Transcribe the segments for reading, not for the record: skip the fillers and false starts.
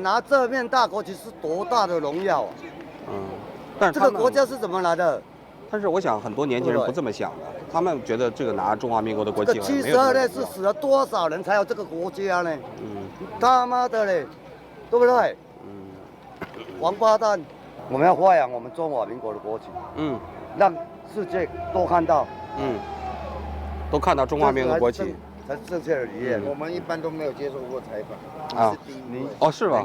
拿这面大国旗是多大的荣耀啊！但是这个国家是怎么来的？但是我想很多年轻人不这么想的，他们觉得这个拿中华民国的国旗72年是死了多少人才有这个国家呢？他妈的嘞，对不对？王八蛋！我们要发扬我们中华民国的国旗，让世界都看到，都看到中华民国的国旗。才是正确的理念。我们一般都没有接受过采访啊，是吧？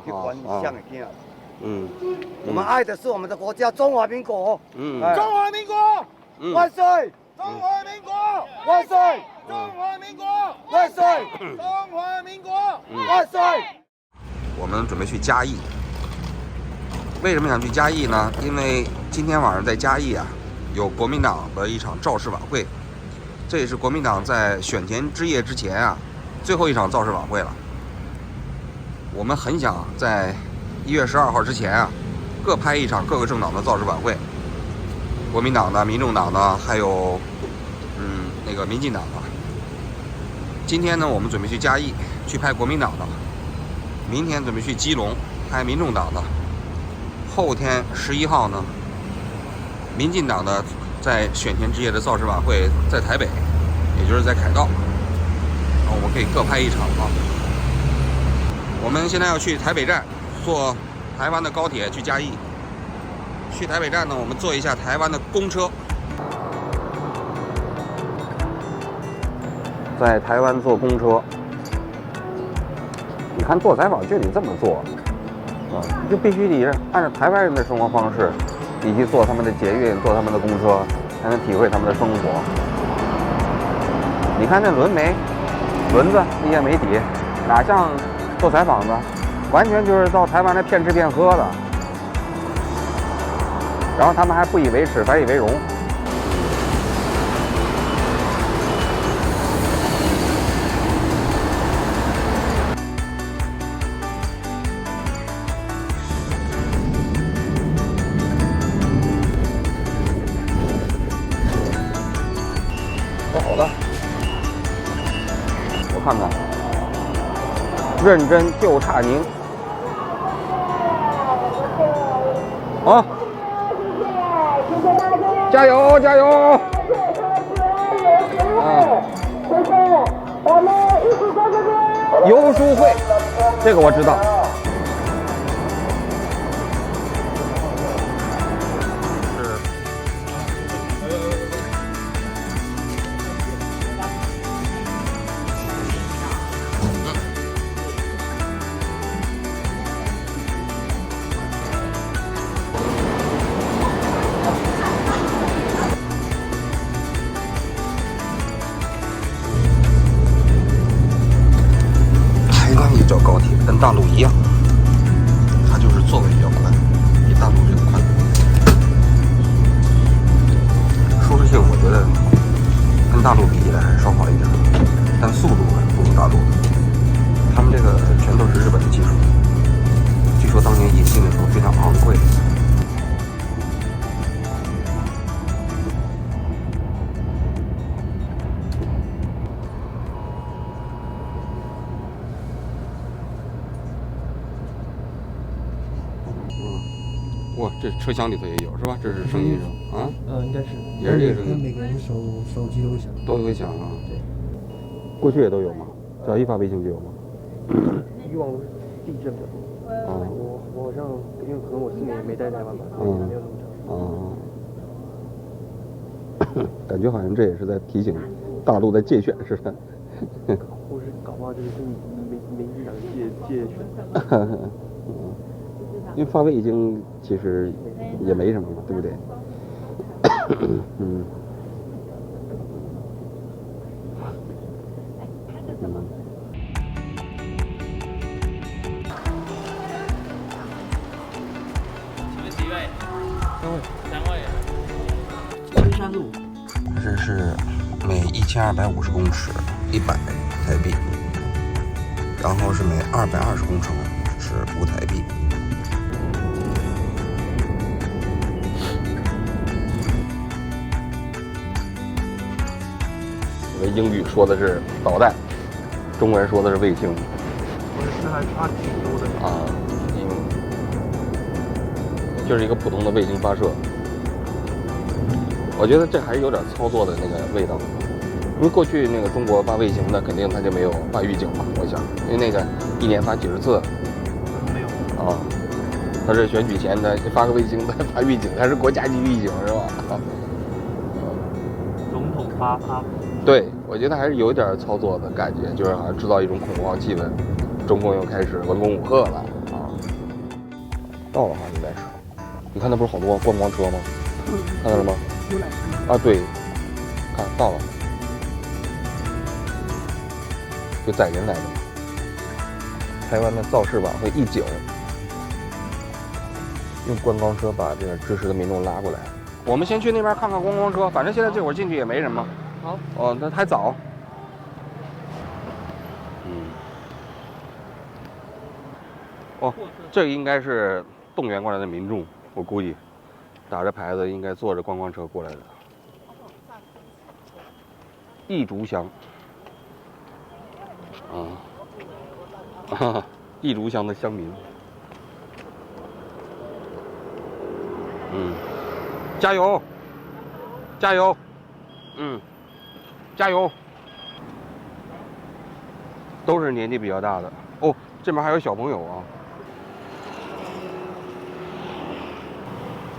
我们爱的是我们的国家中华民国。中华民国万岁！中华民国万岁！中华民国万岁！中华民国万岁！我们准备去嘉义。为什么想去嘉义呢？因为今天晚上在嘉义啊，有国民党的一场造势晚会。这也是国民党在选前之夜之前啊，最后一场造势晚会了。我们很想在1月12号之前啊，各拍一场各个政党的造势晚会，国民党的、民众党的，还有那个民进党的。今天呢，我们准备去嘉义去拍国民党的，明天准备去基隆拍民众党的，后天11号呢，民进党的。在选前之夜的造势晚会在台北，也就是在凯道，然后我们可以各拍一场啊。我们现在要去台北站，坐台湾的高铁去嘉义。去台北站呢，我们坐一下台湾的公车。在台湾坐公车，你看做采访就得这么做啊，就必须得按照台湾人的生活方式。你去坐他们的捷运，坐他们的公车，才能体会他们的生活。你看那轮子那些媒体，哪像做采访的，完全就是到台湾来骗吃骗喝的。然后他们还不以为耻，反以为荣。好的，我看看，认真就差您。好，加油加油！游书会，这个我知道。叫高铁跟大陆一样，它就是座位比较宽，比大陆这个宽。舒适性我觉得跟大陆比起来还稍好一点，但速度不如大陆的。他们这个全都是日本的技术，据说当年引进的时候非常昂贵。哇，这车厢里头也有是吧？这是声音是吧？啊？应该是。也是这个声音。每个人手机都会响。都会响啊。对。过去也都有吗？只要一发微信就有吗？以往地震比较多。啊。我好像因为可能我4年也没待台湾吧，没有那么长。感觉好像这也是在提醒大陆在借选似的。或是搞不好这个是民进党借选。因为发微已经其实也没什么嘛，对不对？请问几位？3位。昆山路。这是每1250公尺100台币，然后是每220公尺是5台币。英语说的是导弹，中文说的是卫星。我是还差挺多的啊。就是一个普通的卫星发射。我觉得这还是有点操作的那个味道，因为过去那个中国发卫星的，肯定它就没有发预警嘛，我想，因为那个一年发几十次，没有啊，它是选举前的发个卫星的发预警，还是国家级预警是吧？总统发。对，我觉得还是有点操作的感觉，就是好像制造一种恐慌气氛，中共又开始文攻武吓了啊！到了哈，应该是，你看那不是好多观光车吗？看到了吗？啊，对，看到了，就载人来的。台湾的造势晚会一景，用观光车把这个支持的民众拉过来。我们先去那边看看观光车，反正现在这会儿进去也没人嘛。好。哦，那还早。哦，这应该是动员过来的民众，我估计打着牌子，应该坐着观光车过来的。一竹乡，一竹乡的乡民，加油，加油，加油，都是年纪比较大的哦，这边还有小朋友啊。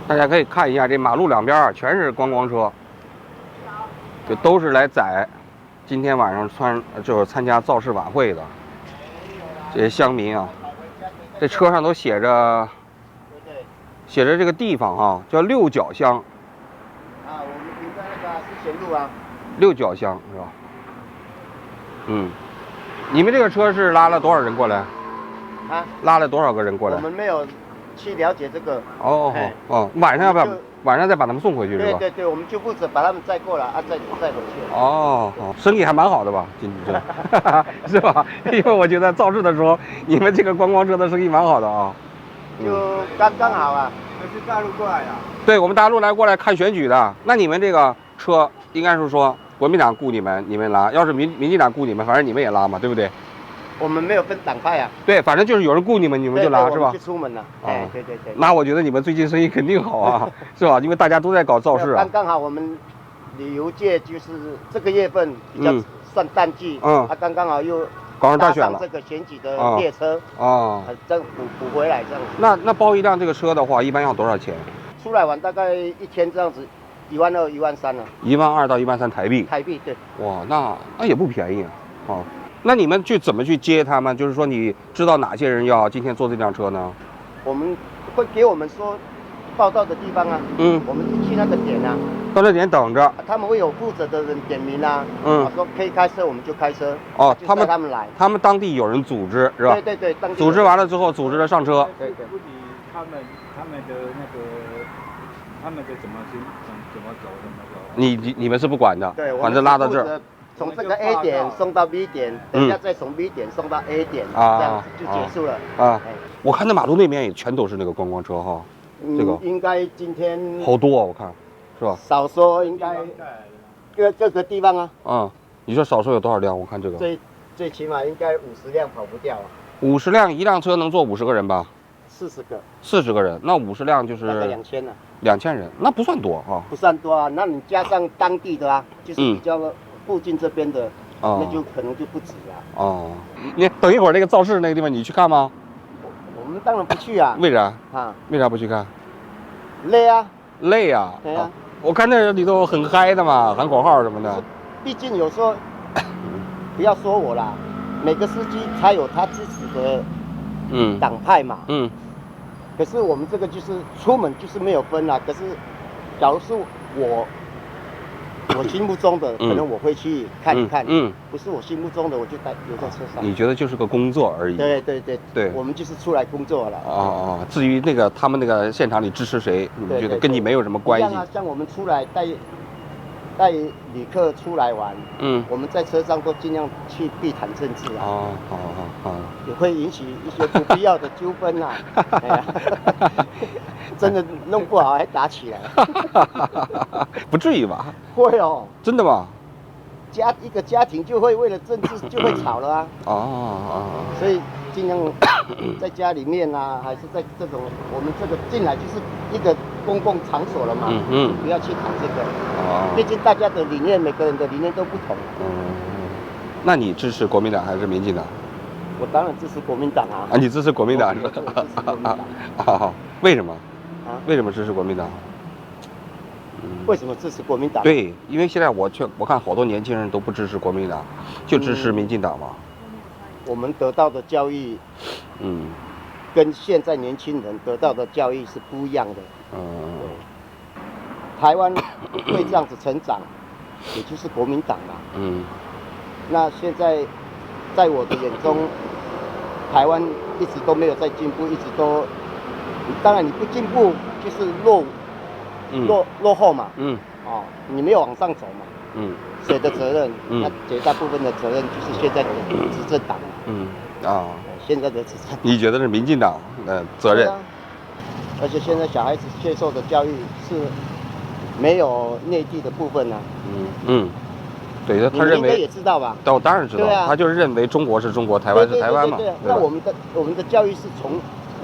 大家可以看一下，这马路两边全是观光车，就都是来载今天晚上就是参加造势晚会的这些乡民啊。这车上都写着这个地方啊，叫六角乡。啊，我们停在那个思贤路啊。六角乡是吧？你们这个车是拉了多少人过来？啊？拉了多少个人过来？我们没有去了解这个。晚上晚上再把他们送回去是吧？对，我们就负责把他们载过来啊，再回去。哦，生意还蛮好的吧？今天是吧？因为我觉得造势的时候，你们这个观光车的生意蛮好的啊。就刚刚好啊。这是大陆过来的。对，我们大陆过来看选举的。那你们这个车应该是说国民党雇你们拉，要是民进党雇你们，反正你们也拉嘛，对不对？我们没有分党派啊。对，反正就是有人雇你们就拉，是吧？就出门了。哎，对。那我觉得你们最近生意肯定好啊，是吧？因为大家都在搞造势啊。刚好我们旅游界就是这个月份比较算淡季，刚刚好又搞上大选了，这个选举的列车这补回来这样子。那包一辆这个车的话，一般要多少钱？出来玩大概一天这样子，12000、13000了。12000到13000台币。台币对。哇，那也不便宜啊。那你们怎么去接他们？就是说你知道哪些人要今天坐这辆车呢？我们会给我们说报道的地方啊。我们去那个点啊。到那点等着。他们会有负责的人点名啊。说可以开车我们就开车。哦，他们来。他们当地有人组织是吧？对，当地组织完了之后，组织了上车。对。他们的那个他们的怎么走。你们是不管的，对，反正拉到这儿。从这个 A 点送到 B 点，等一下再从 B 点送到 A 点，这样子就结束了。我看那马路那边也全都是那个观光车哈，这个应该今天好多我看，是吧？少说应该各个地方啊。你说少说有多少辆？我看这个最起码应该50辆跑不掉啊。50辆，一辆车能坐50个人吧？40个。40个人，那50辆就是大概2000了。2000人，那不算多啊。不算多啊，那你加上当地的就是比较附近这边的，那就可能就不止了。你等一会儿那个造势那个地方你去看吗？我们当然不去啊。为啥？为啥不去看？累啊。累啊。对啊。我看那里头很嗨的嘛，喊口号什么的。毕竟有时候，不要说我啦，每个司机他有他支持的党派嘛。可是我们这个就是出门就是没有分啦。可是，假如是我心目中的，可能我会去看一看。不是我心目中的，我就留在车上。你觉得就是个工作而已。对，我们就是出来工作了。至于那个他们那个现场里支持谁，你觉得跟你没有什么关系。像我们出来带旅客出来玩，我们在车上都尽量去避谈政治啊。也会引起一些不必要的纠纷啊。真的弄不好还打起来。不至于吧？会哦。真的吗？一个家庭就会为了政治就会吵了啊。所以尽量在家里面啊，还是在这种我们这个进来就是一个公共场所了嘛，不要去谈这个。毕竟大家的理念，每个人的理念都不同。那你支持国民党还是民进党？我当然支持国民党啊。你支持国民党是吧？支持国民党。为什么？为什么支持国民党？为什么支持国民党？对，因为现在我看好多年轻人都不支持国民党，就支持民进党嘛。我们得到的教育，跟现在年轻人得到的教育是不一样的。台湾会这样子成长，也就是国民党嘛。那现在在我的眼中，台湾一直都没有在进步，一直都，当然你不进步就是落后嘛。你没有往上走嘛。谁的责任？那绝大部分的责任就是现在的执政党。现在的执政。你觉得是民进党的责任？而且现在小孩子接受的教育是没有内地的部分啊。对，他认为。你应该也知道吧？我当然知道。对啊。他就是认为中国是中国，台湾是台湾嘛。对。那我们的教育是从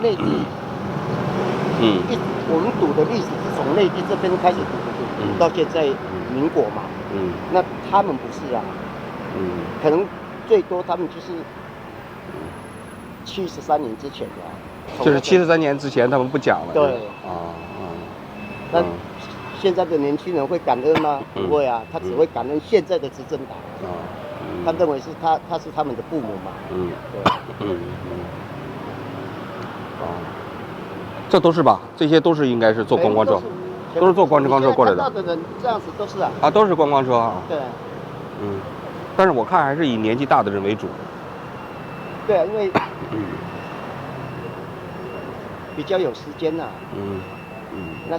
内地。我们读的历史是从内地这边开始读到现在民国嘛。那他们不是啊。可能最多他们就是73年之前的。就是73年之前他们不讲了。对。那现在的年轻人会感恩吗？不会啊，他只会感恩现在的执政党。他认为是他是他们的父母嘛。对。这都是吧？这些都是应该是坐观光车，都是坐观光车过来的。看到的人这样子都是啊。都是观光车啊。对。但是我看还是以年纪大的人为主。对啊，因为比较有时间呐。那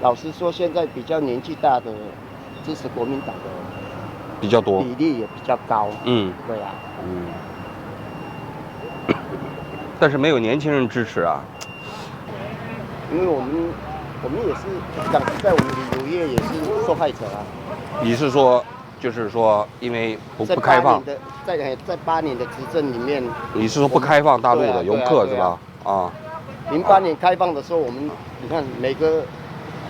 老实说，现在比较年纪大的支持国民党的比较多，比例也比较高。对啊。但是没有年轻人支持啊。因为我们也是讲实在，我们旅游业也是受害者啊。你是说，就是说，因为不开放，在8年的执政里面，你是说不开放大陆的游客是吧？08年开放的时候，我们你看每个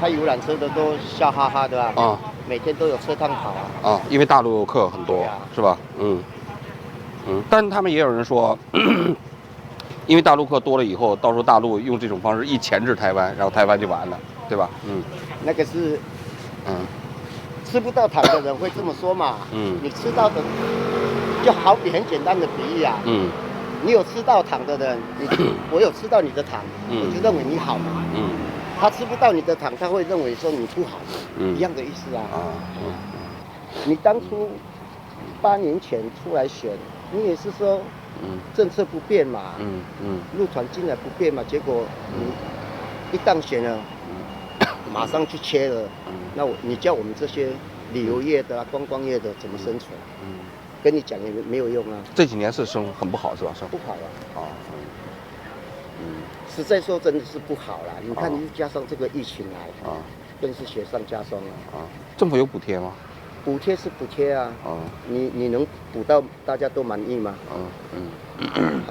开游览车的都笑哈哈的啊。每天都有车趟跑啊。因为大陆游客很多，是吧？但他们也有人说。因为大陆客多了以后，到时候大陆用这种方式一钳制台湾，然后台湾就完了，对吧？那个是，吃不到糖的人会这么说嘛。你吃到的，就好比很简单的比喻啊。你有吃到糖的人，我有吃到你的糖，我就认为你好嘛。他吃不到你的糖，他会认为说你不好嘛。一样的意思啊。你当初8年前出来选，你也是说。政策不变嘛，入团进来不变嘛，结果你一当选了，马上去切了，那你叫我们这些旅游业的、观光业的怎么生存？跟你讲也没有用啊。这几年是生很不好是吧？不好啊。实在说真的是不好啦。你看，加上这个疫情来，更是雪上加霜了。政府有补贴吗？补贴是补贴啊。你能补到大家都满意吗？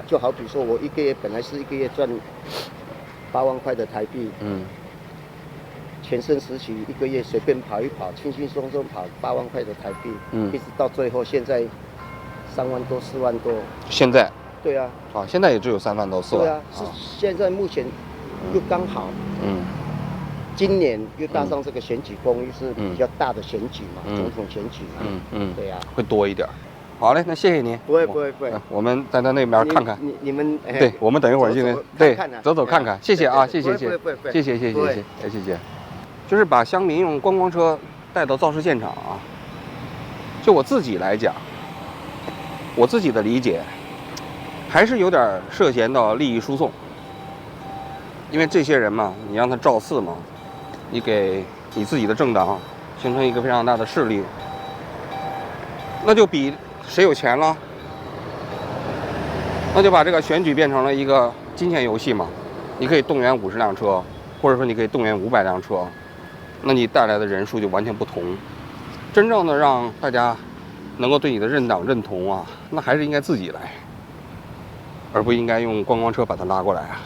就好比说我一个月本来是一个月赚8万块的台币。全盛时期一个月随便跑一跑，轻轻松松跑8万块的台币。一直到最后现在3万多4万多。现在？对啊。现在也只有3万多4万。对啊，是现在目前又刚好。今年又搭上这个选举风，又是比较大的选举嘛，总统选举嘛。对啊。会多一点。好嘞，那谢谢您。不会。我们在那边看看。你们对，我们等一会儿进来。对，走走看看。谢谢啊，谢谢。就是把乡民用观光车带到造势现场啊。就我自己来讲，我自己的理解，还是有点涉嫌到利益输送。因为这些人嘛，你让他造势嘛。你给你自己的政党形成一个非常大的势力，那就比谁有钱了，那就把这个选举变成了一个金钱游戏嘛。你可以动员50辆车，或者说你可以动员500辆车，那你带来的人数就完全不同。真正的让大家能够对你的认党认同啊，那还是应该自己来，而不应该用观光车把它拉过来啊。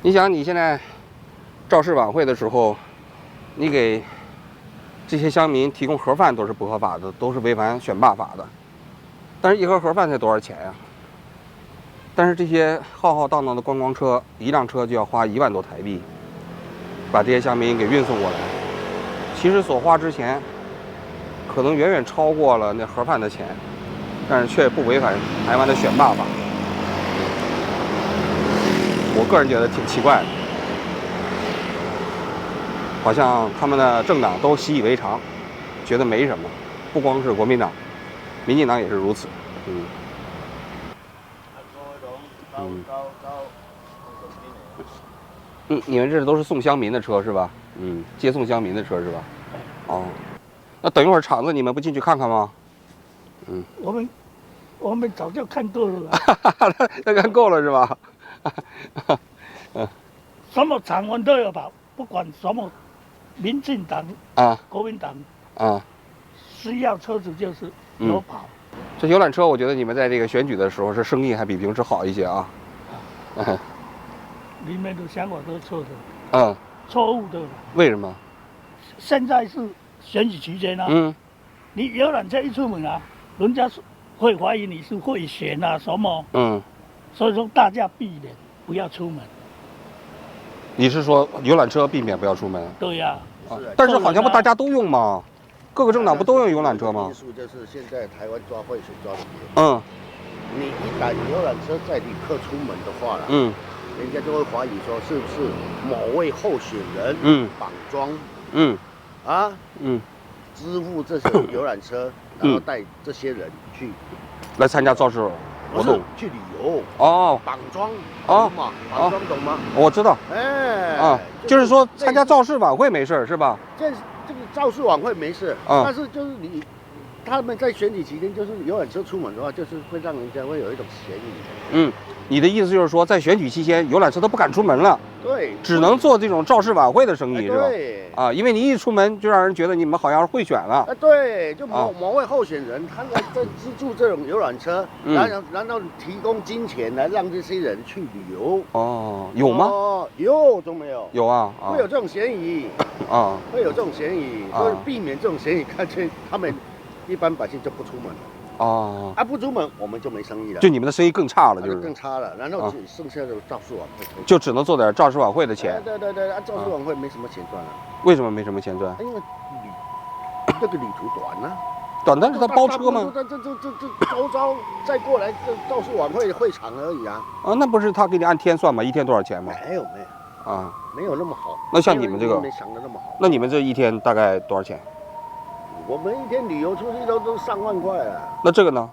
你想，你现在造势晚会的时候，你给这些乡民提供盒饭都是不合法的，都是违反选罢法的。但是一盒盒饭才多少钱呀？但是这些浩浩荡荡的观光车，一辆车就要花1万多台币，把这些乡民给运送过来。其实所花之前，可能远远超过了那盒饭的钱，但是却不违反台湾的选罢法。我个人觉得挺奇怪的，好像他们的政党都习以为常，觉得没什么。不光是国民党，民进党也是如此。你们这都是送乡民的车是吧？接送乡民的车是吧？哦，那等一会儿场子你们不进去看看吗？我们早就看够了。那看够了是吧？什么场我们都有跑，不管什么民进党啊、国民党啊，需要车子就是有跑。这游览车，我觉得你们在这个选举的时候是生意还比平时好一些啊。里面的想法都错的。错误的。为什么？现在是选举期间啊。你游览车一出门啊，人家会怀疑你是贿选啊什么。所以说大家避免不要出门。你是说游览车避免不要出门？对呀。但是好像不大家都用吗？各个政党不都用游览车吗？因素就是现在台湾抓贿选抓的严重。你一旦游览车载旅客出门的话了，人家就会怀疑说是不是某位候选人绑桩，支付这些游览车，然后带这些人去来参加造势活动，去旅游绑桩绑桩懂吗？我知道。就是说参加造势晚会没事是吧？这个造势晚会没事，但是就是他们在选举期间，就是游览车出门的话，就是会让人家会有一种嫌疑。你的意思就是说，在选举期间，游览车都不敢出门了，对，只能做这种造势晚会的生意，是吧？对，因为你一出门就让人觉得你们好像是贿选了。对，就某位候选人，他来在资助这种游览车，然后提供金钱来让这些人去旅游。有吗？有，都没有。有啊，会有这种嫌疑会有这种嫌疑，所以避免这种嫌疑，干脆他们一般百姓就不出门了。不出门我们就没生意了，就你们的生意更差了，就是更差了。然后剩下的造势晚会就只能做点造势晚会的钱。对，造势晚会没什么钱赚了。为什么没什么钱赚？因为这个旅途短啊。短，但是他包车吗？这周遭再过来这造势晚会会场而已啊。那不是他给你按天算吗？一天多少钱吗？没有。没有那么好。那像你们这个没想的那么好。那你们这一天大概多少钱？我们一天旅游出去都上万块啊。那这个呢？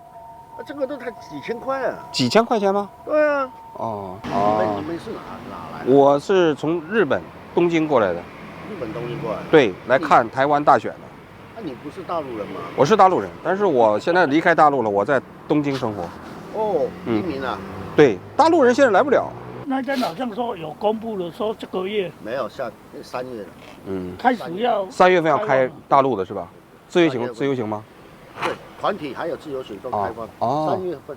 这个都才几千块啊。几千块钱吗？对啊。你们是哪来的？我是从日本东京过来的。日本东京过来？对，来看台湾大选的。那你不是大陆人吗？我是大陆人，但是我现在离开大陆了，我在东京生活。移民啊？对，大陆人现在来不了。那天好像说有公布了，说这个月没有3月开始要3月份要开大陆的是吧？自由行吗？对，团体还有自由行都开放。3月份。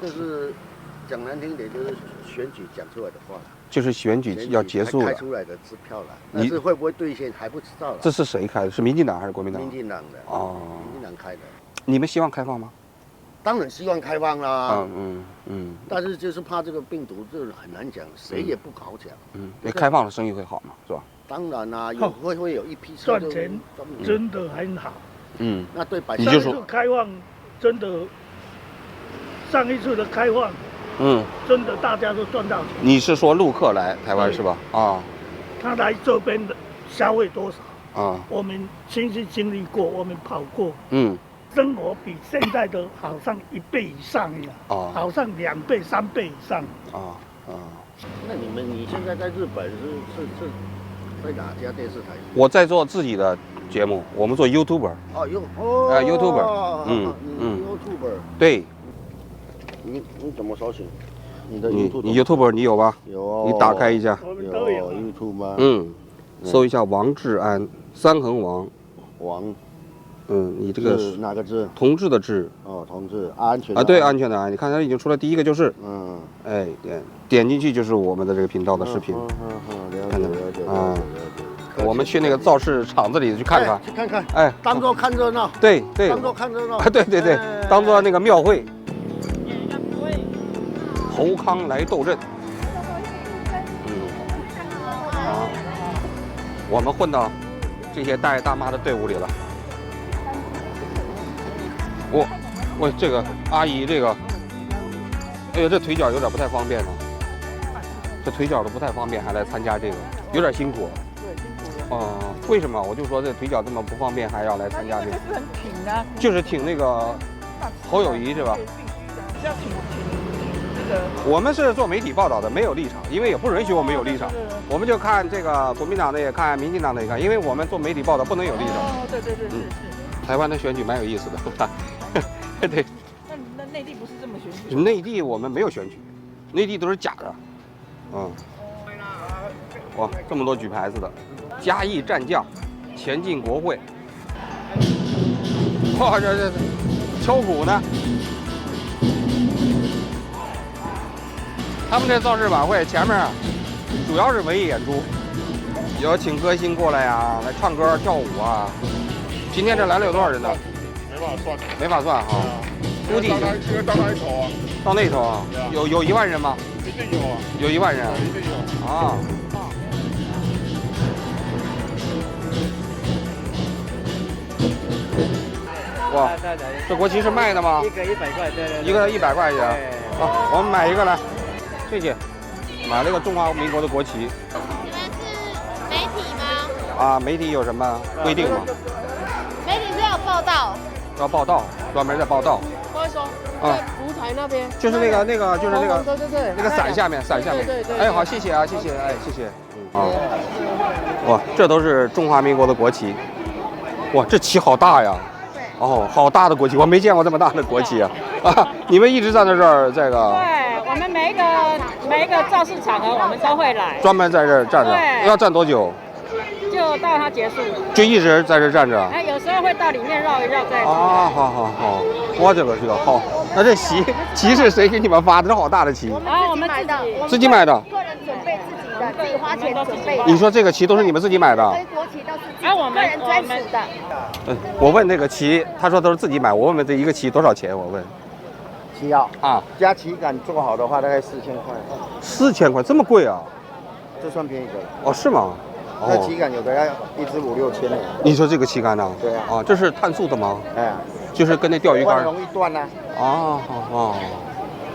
就是讲难听点，就是选举讲出来的话。就是选举要结束了，开出来的支票了，但是会不会兑现还不知道了。这是谁开的？是民进党还是国民党？民进党的。民进党开的。你们希望开放吗？当然希望开放啦。但是就是怕这个病毒，这很难讲，谁也不好讲。因为开放了生意会好嘛，是吧？当然啦，会有一批赚钱，真的很好。那对百姓。上一次开放真的，上一次的开放。真的大家都赚到钱。你是说陆客来台湾是吧？他来这边的消费多少？我们亲自经历过，我们跑过。生活比现在的好像1倍以上呀。好像2倍、3倍以上。那你现在在日本是在哪家电视台？我在做自己的节目，我们做 YouTuber。YouTuber。YouTuber。对。你怎么搜寻？你 YouTube 你有吧？有。你打开一下。有 YouTube 吗？搜一下王志安，3横王。你这个是哪个字？同志的志。哦，同志，安全的啊，对，安全的安。你看它已经出来第一个就是，哎，点进去就是我们的这个频道的视频。看到没有？啊，我们去那个造势场子里去看看，去看看，哎，当做看热闹。对，当做看热闹。啊，对，当做那个庙会。侯康来斗阵。我们混到这些大爷大妈的队伍里了。喂，这个阿姨，这个，哎呦，这腿脚有点不太方便呢。这腿脚都不太方便，还来参加这个，有点辛苦。对，辛苦了。为什么？我就说这腿脚这么不方便，还要来参加这个？就是很挺啊。就是挺那个侯友宜是吧？对，必须的，要挺这个。我们是做媒体报道的，没有立场，因为也不允许我们有立场。我们就看这个国民党的也看，民进党的也看，因为我们做媒体报道不能有立场。对，是。台湾的选举蛮有意思的，对。那内地不是这么选举？内地我们没有选举，内地都是假的。哇，这么多举牌子的，嘉义战将，前进国会。哇，这敲鼓呢。他们这造势晚会前面主要是文艺演出，有请歌星过来呀，来唱歌跳舞啊。今天这来了有多少人呢？没法算哈。估计到那一头啊。到那头啊？有1万人吗？一定有啊。有1万人。一定有。啊。哇，这国旗是卖的吗？一个100块，对。一个100块钱。啊，我们买一个来，谢谢。买了个中华民国的国旗。你们是媒体吗？啊，媒体有什么规定吗？媒体是要报道。要报道，专门在报道。不会说，在舞台那边。就是那个，就是那个，对，那个伞下面。对。哎，好，谢谢啊，谢谢，哎，谢谢。哇，这都是中华民国的国旗。哇，这旗好大呀。哦，好大的国旗，我没见过这么大的国旗啊！啊，你们一直站在这儿，这个。对，我们每一个造势场合，我们都会来。专门在这儿站着，要站多久？就到它结束。就一直在这站着。哎，有时候会到里面绕一绕再。啊，好，我这个好。那这旗是谁给你们发的？这好大的旗。啊，我们自己买的。个人准备自己的，自己花钱准备。你说这个旗都是你们自己买的？跟国旗都是自己个人专属的。我问那个旗，他说都是自己买。我问问这一个旗多少钱？我问。旗啊，加旗杆做好的话，大概4000块。4000块，这么贵啊？这算便宜的。哦，是吗？那旗杆有的要一支5、6千呢。你说这个旗杆呢？对啊。啊，这是碳素的吗？哎，就是跟那钓鱼竿。容易断呐。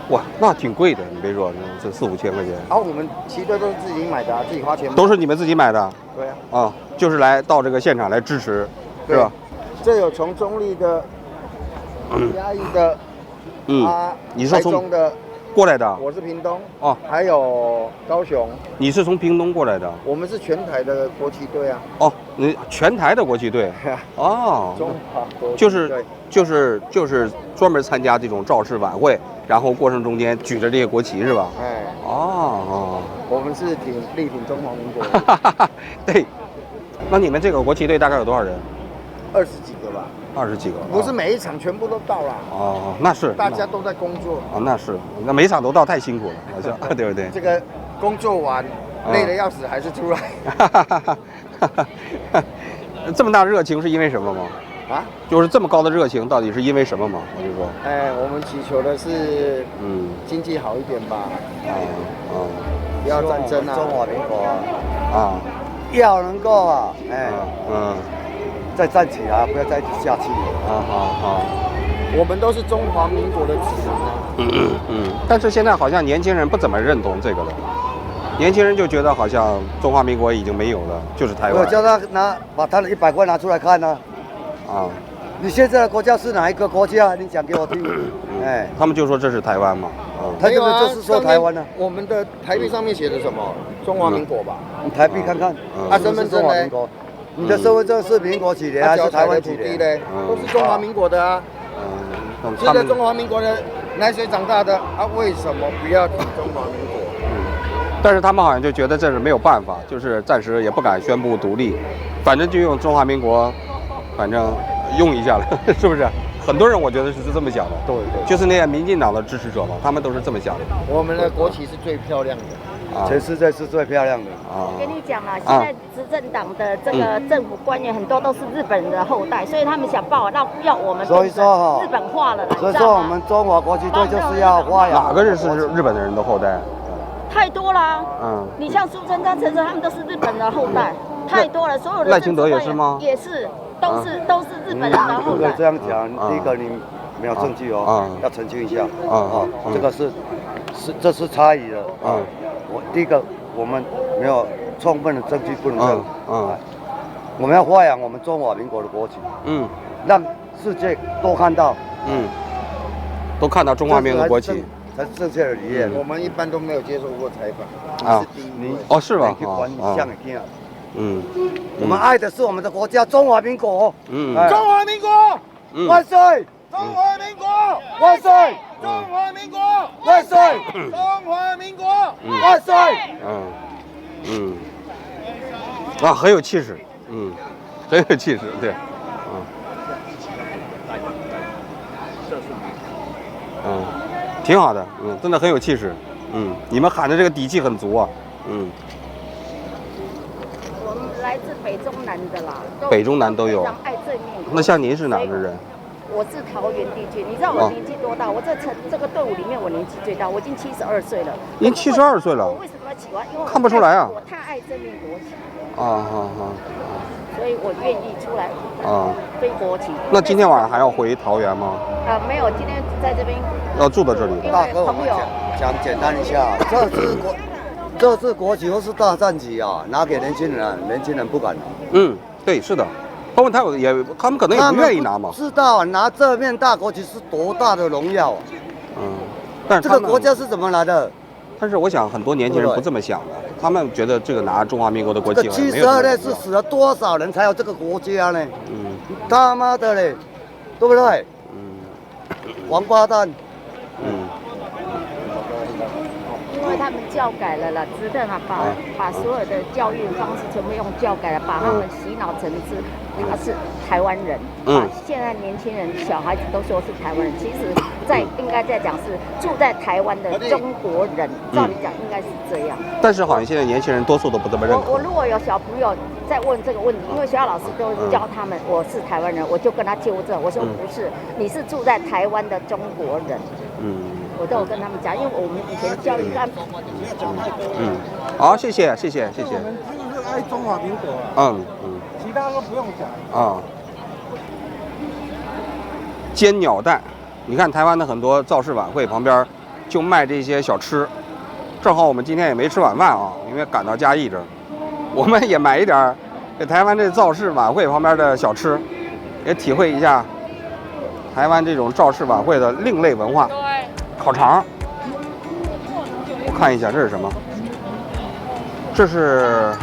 哇，那挺贵的，你别说，这4、5千块钱。我们旗队都是自己买的，自己花钱。都是你们自己买的？对啊。啊，就是来到这个现场来支持，是吧？这有从中立的、嘉义的，你是从台中的过来的？我是屏东。哦，还有高雄。你是从屏东过来的？我们是全台的国旗队啊。哦，你全台的国旗队？哦，中华国旗队就是专门参加这种造势晚会，然后过程中间举着这些国旗是吧？哎。我们是力挺中华民国。对。那你们这个国旗队大概有多少人？20几个吧。20几个。不是每一场全部都到了。哦，那是。大家都在工作。那是，那每场都到太辛苦了，好像对不对？这个工作完累得要死，还是出来。这么大热情是因为什么吗？就是这么高的热情，到底是因为什么吗？我就说。我们祈求的是，经济好一点吧。不要战争啊，中华民国啊。要能够再站起来，不要再下去。好。我们都是中华民国的子民。但是现在好像年轻人不怎么认同这个了，年轻人就觉得好像中华民国已经没有了，就是台湾。我叫他把他的100块拿出来看呢。你现在的国家是哪一个国家？你讲给我听。他们就说这是台湾嘛。他就是说台湾呢。我们的台币上面写的什么？中华民国吧。你台币看看。身份证呢？你的身份证是民国几年还是台湾几年？都是中华民国的啊。吃的中华民国的奶水长大的为什么不要挺中华民国？但是他们好像就觉得这是没有办法，就是暂时也不敢宣布独立，反正就用中华民国，反正用一下了，是不是？很多人我觉得是这么想的，对对，就是那些民进党的支持者嘛，他们都是这么想的。我们的国旗是最漂亮的。全世界是最漂亮的。我跟你讲啊，现在执政党的这个政府官员很多都是日本人的后代，所以他们想办法要我们所以说哈日本化了啦。所以说我们中华国旗队就是要发扬。哪个人是日本的人的后代？太多啦。你像苏贞昌、陈水，他们都是日本人的后代，太多了。所有的赖清德也是吗？也是，都是日本人的后代。这样讲，第一个你没有证据哦，要澄清一下。这个这是差异的。第一个，我们没有充分的证据不能证。我们要发扬我们中华民国的国旗。让世界都看到。都看到中华民国的国旗。才是正确的理念。我们一般都没有接受过采访。哦，是吗？我们爱的是我们的国家中华民国。中华民国万岁！中华民国万岁！中华民国万岁！中华民国万岁！很有气势，很有气势，对，挺好的，真的很有气势，你们喊的这个底气很足啊，我们来自北中南的啦，北中南都有。爱正面。那像您是哪的人？我是桃园地区，你知道我年纪多大？我这个队伍里面我年纪最大，我已经72岁了。您72岁了？我为什么喜欢？因为看不出来啊。我太爱正面国旗。所以我愿意出来飞国旗。那今天晚上还要回桃园吗？没有，今天在这边。要住在这里。大哥，我们讲简单一下，这支国旗或是大战旗啊，拿给年轻人，年轻人不敢拿。对，是的。他们可能也不愿意拿嘛。知道拿这面大国旗是多大的荣耀啊！但是这个国家是怎么来的？但是我想很多年轻人不这么想的，他们觉得这个拿中华民国的国旗。这72年是死了多少人才有这个国家呢？他妈的嘞，对不对？王八蛋。因为他们教改了啦，执政啊，把所有的教育方式全部用教改了，把他们洗脑成是他是台湾人。现在年轻人小孩子都说是台湾人，其实应该在讲是住在台湾的中国人。照理讲应该是这样。但是好像现在年轻人多数都不这么认可。我如果有小朋友在问这个问题，因为学校老师都教他们我是台湾人，我就跟他纠正，我说不是，你是住在台湾的中国人。我都有跟他们讲，因为我们以前教育干部。好，谢谢。我们真的是爱中华民国。其他都不用讲。煎鸟蛋，你看台湾的很多造势晚会旁边就卖这些小吃，正好我们今天也没吃晚饭啊，因为赶到嘉义这儿，我们也买一点给台湾这造势晚会旁边的小吃，也体会一下台湾这种造势晚会的另类文化。烤肠，我看一下这是什么？这是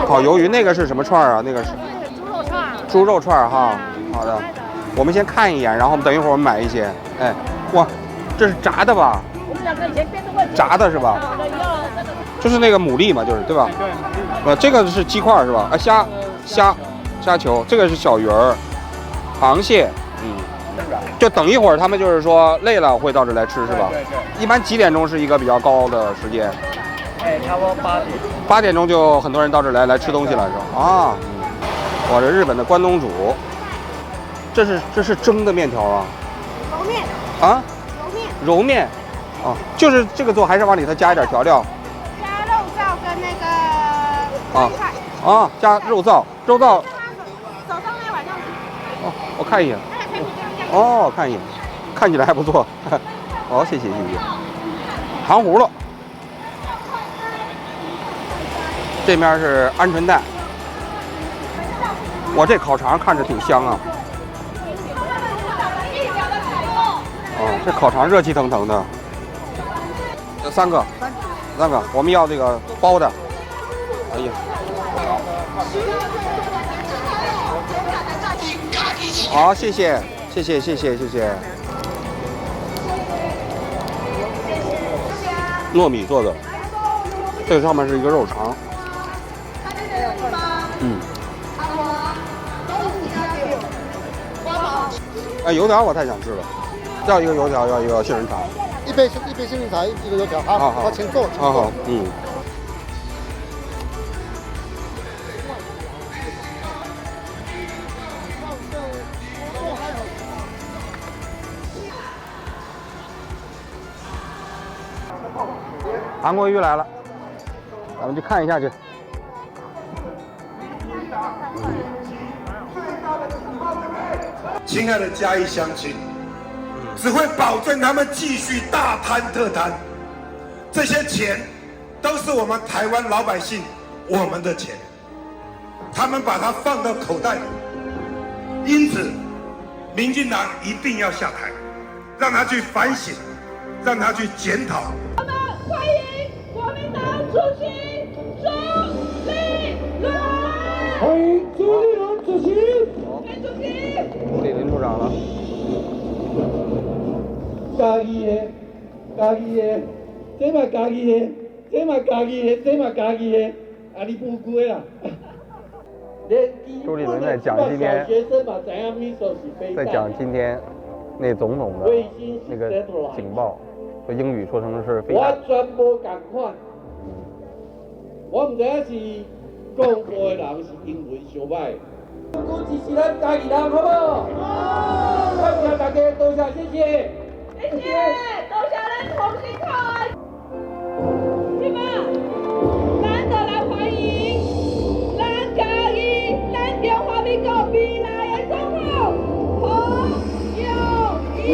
烤鱿鱼，那个是什么串啊？那个是猪肉串。猪肉串哈，好的，我们先看一眼，然后我们等一会儿我们买一些。哇，这是炸的吧？我们两个以前辩论问题。炸的是吧？就是那个牡蛎嘛，就是对吧？这个是鸡块是吧？虾球，这个是小鱼儿，螃蟹，就等一会儿他们就是说累了会到这来吃是吧？对。一般几点钟是一个比较高的时间？差不多8点。8点钟就很多人到这来吃东西了是吧？哇，这日本的关东煮，这是蒸的面条啊？揉面。揉面。就是这个做，还是往里头加一点调料？加肉燥跟那个菜。加肉燥。手上那碗上去。我看一眼。看一眼，看起来还不错。谢谢。糖葫芦。这面是鹌鹑蛋。我这烤肠看着挺香啊。这烤肠热气腾腾的。有3个，我们要这个包的。哎呀。好，谢谢。糯米做的，这个上面是一个肉肠。哎，油条我太想吃了，要一个油条，要一个杏仁茶。一杯杏仁茶，一个油条。好，好，请坐，请坐。好，嗯。韩国瑜来了，咱们去看一下去。亲爱的嘉义乡亲，只会保证他们继续大贪特贪，这些钱都是我们台湾老百姓我们的钱，他们把它放到口袋里，因此民进党一定要下台，让他去反省，让他去检讨。我们欢迎国民党主席朱立伦，欢迎朱立伦主席。朱立伦处长了。家己的，这嘛家己的，这嘛家己的，啊你不贵啦。朱立伦在讲今天，在讲今天那总统的那个警报，说英语说成是飞弹。我全部同款，我唔知影是讲话的人是英文伤歹。我支持咱家己人，好不好？好，感谢大家，多谢，谢谢。谢谢，多谢咱同心团。你们难得来欢迎咱嘉义、咱中华民国未来的总统侯友宜。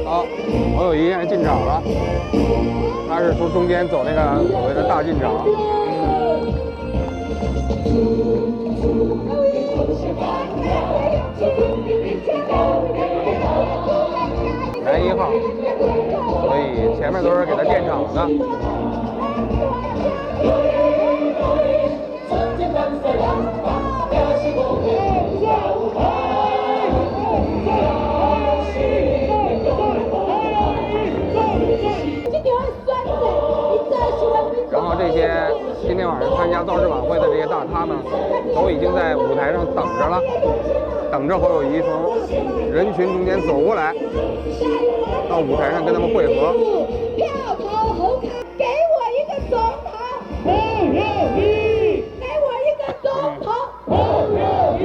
好，侯友宜现在进场了，他是从中间走那个所谓的大进场。男1号，所以前面都是给他垫场的。然后这些今天晚上参加造势晚会的这些大咖们，都已经在舞台上等着了，等着侯友宜从人群中间走过来，到舞台上跟他们会合。票投侯卡，给我一个总统侯友宜，给我一个总统侯友宜。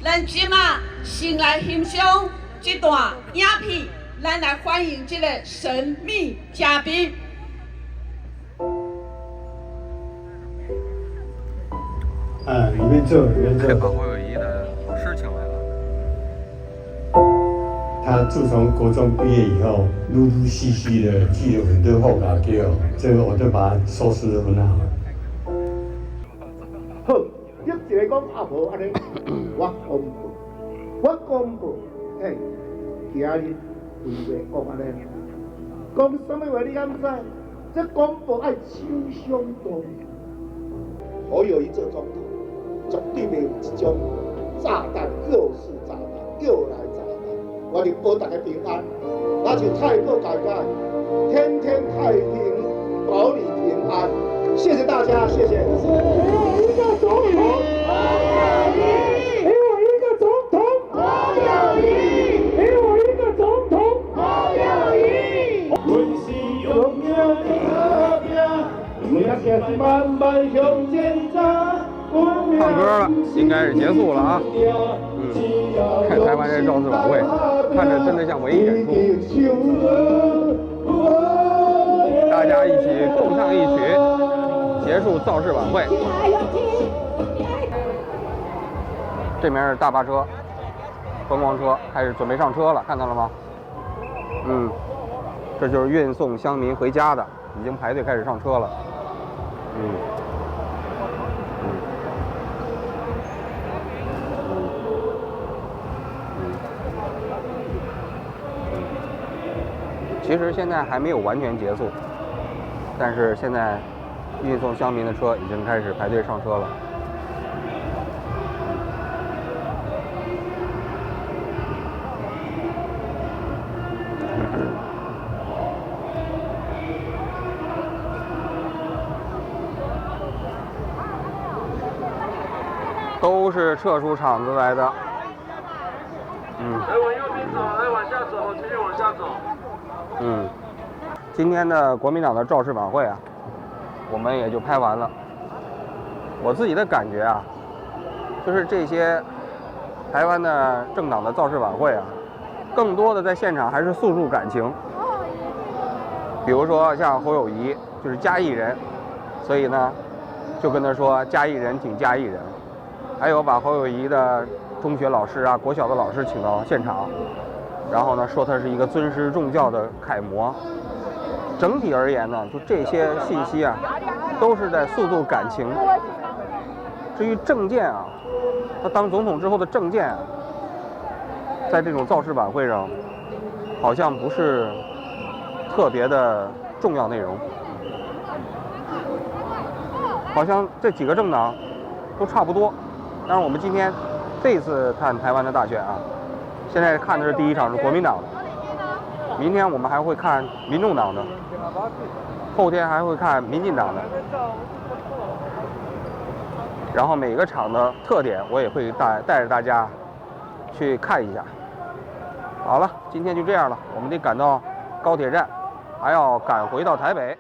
咱即马先来欣赏这段影片，咱来欢迎这个神秘嘉宾。里面就把侯友宜的老师请来了。他自从国中毕业以后，陆陆续续的记了很多后打给我，这个我都把它收拾得很好。好，你一个讲阿婆安尼，我公布，嘿，今日规个讲安尼，讲什么话你敢知？这公布爱手相当。侯友宜做总统。绝对袂有一种炸弹，又是炸弹，又来炸弹。我哋保大家平安，那就太过感慨，天天太平，保你平安。谢谢大家，谢谢。给我一个总统，侯友宜！给我一个总统，侯友宜！给我一个总统，侯友宜！阮是用命的和平，每一件慢慢向前走。唱歌了，应该是结束了啊。看台湾这造势晚会，看着真的像文艺演出。大家一起共唱一曲，结束造势晚会。这边是大巴车、观光车开始准备上车了，看到了吗？这就是运送乡民回家的，已经排队开始上车了。其实现在还没有完全结束，但是现在运送乡民的车已经开始排队上车了。都是撤出场子来的。来往右边走，来往下走，继续往下走。今天的国民党的造势晚会啊，我们也就拍完了。我自己的感觉啊，就是这些台湾的政党的造势晚会啊，更多的在现场还是诉诸感情。比如说像侯友宜就是嘉义人，所以呢就跟他说嘉义人挺嘉义人，还有把侯友宜的中学老师啊、国小的老师请到现场，然后呢说他是一个尊师重教的楷模。整体而言呢，就这些信息啊，都是在诉诸感情。至于政见啊，他当总统之后的政见，在这种造势晚会上，好像不是特别的重要内容。好像这几个政党都差不多。但是我们今天这次看台湾的大选啊，现在看的是第一场是国民党的，明天我们还会看民众党的，后天还会看民进党的。然后每个场的特点我也会带着大家去看一下。好了，今天就这样了，我们得赶到高铁站，还要赶回到台北。